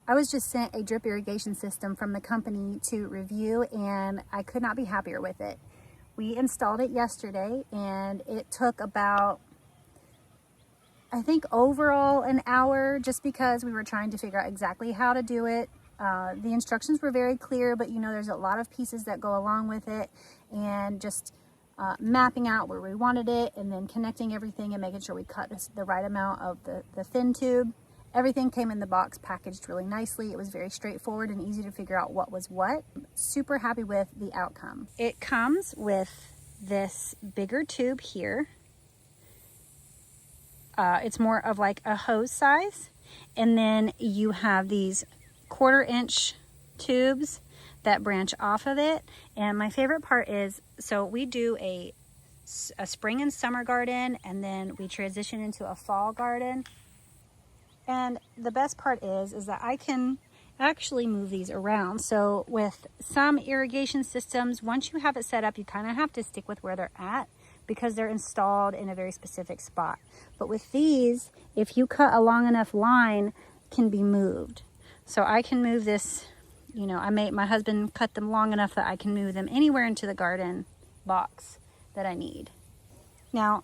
I was just sent a drip irrigation system from the company to review, and I could not be happier with it. We installed it yesterday, and it took about, I think overall an hour, just because we were trying to figure out exactly how to do it. The instructions were very clear, but you know, there's a lot of pieces that go along with it, and just mapping out where we wanted it, and then connecting everything and making sure we cut the right amount of the thin tube. Everything came in the box packaged really nicely. It was very straightforward and easy to figure out what was what. Super happy with the outcome. It comes with this bigger tube here. It's more of like a hose size. And then you have these 1/4-inch tubes that branch off of it. And my favorite part is, so we do a spring and summer garden, and then we transition into a fall garden. And the best part is that I can actually move these around. So with some irrigation systems, once you have it set up, you kind of have to stick with where they're at because they're installed in a very specific spot. But with these, if you cut a long enough line, it can be moved. So I can move this, you know, my husband cut them long enough that I can move them anywhere into the garden box that I need. Now,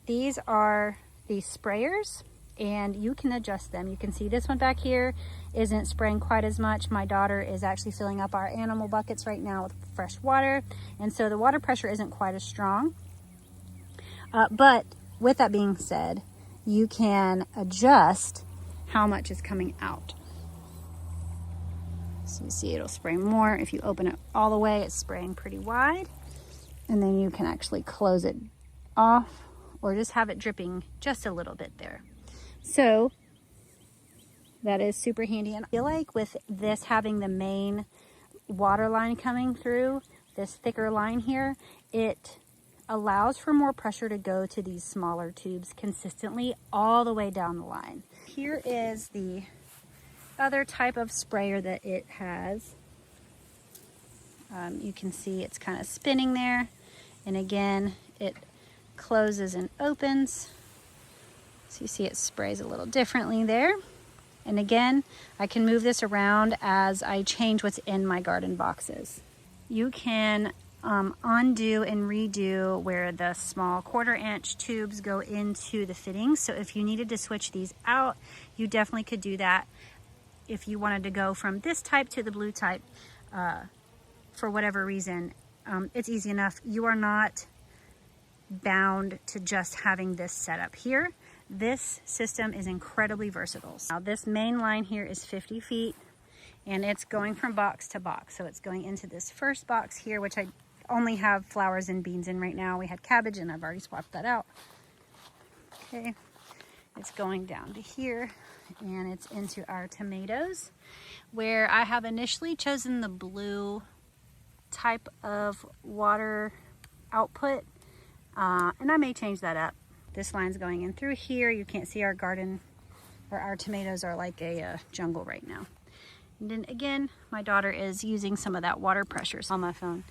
these are the sprayers, and you can adjust them. You can see this one back here isn't spraying quite as much. My daughter is actually filling up our animal buckets right now with fresh water, and so the water pressure isn't quite as strong. But with that being said, you can adjust how much is coming out. So you see it'll spray more. If you open it all the way, it's spraying pretty wide. And then you can actually close it off or just have it dripping just a little bit there. So that is super handy. And I feel like with this having the main water line coming through, this thicker line here, it allows for more pressure to go to these smaller tubes consistently all the way down the line. Here is the other type of sprayer that it has. You can see it's kind of spinning there. And again, it closes and opens. So you see it sprays a little differently there. And again, I can move this around as I change what's in my garden boxes. You can undo and redo where the small 1/4-inch tubes go into the fittings. So if you needed to switch these out, you definitely could do that. If you wanted to go from this type to the blue type, for whatever reason, it's easy enough. You are not bound to just having this set up here. This system is incredibly versatile. Now this main line here is 50 feet, and it's going from box to box. So it's going into this first box here, which I only have flowers and beans in right now. We had cabbage and I've already swapped that out. Okay, it's going down to here, and it's into our tomatoes, where I have initially chosen the blue type of water output, and I may change that up. This line's going in through here. You can't see our garden, or our tomatoes are like a jungle right now. And then again, my daughter is using some of that water pressure on my phone.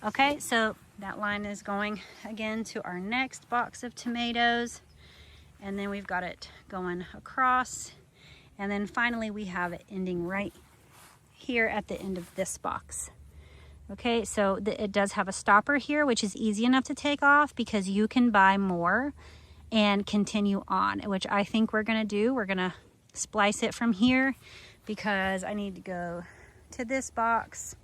Okay, so that line is going again to our next box of tomatoes, and then we've got it going across, and then finally we have it ending right here at the end of this box. Okay, so it does have a stopper here, which is easy enough to take off because you can buy more and continue on, which I think we're gonna do. We're gonna splice it from here because I need to go to this box.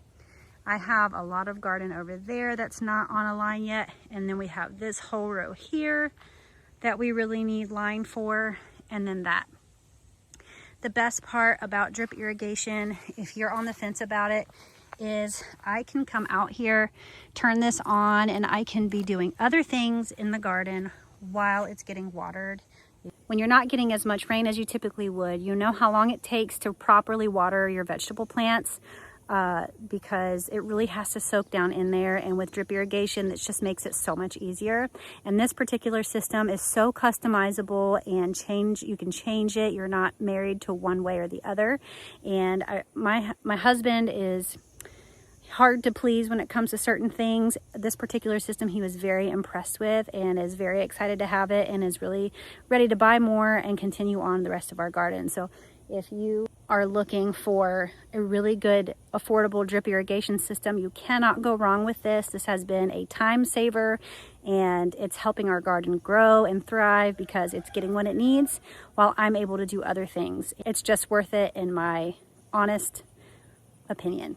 I have a lot of garden over there that's not on a line yet, and then we have this whole row here that we really need line for, and then that. The best part about drip irrigation, if you're on the fence about it, is I can come out here, turn this on, and I can be doing other things in the garden while it's getting watered. When you're not getting as much rain as you typically would, you know how long it takes to properly water your vegetable plants, because it really has to soak down in there, and with drip irrigation, that just makes it so much easier. And this particular system is so customizable, and you can change it. You're not married to one way or the other. And my husband is hard to please when it comes to certain things. This particular system he was very impressed with and is very excited to have it, and is really ready to buy more and continue on the rest of our garden. So if you are looking for a really good, affordable drip irrigation system, you cannot go wrong with this. This has been a time saver, and it's helping our garden grow and thrive because it's getting what it needs while I'm able to do other things. It's just worth it in my honest opinion.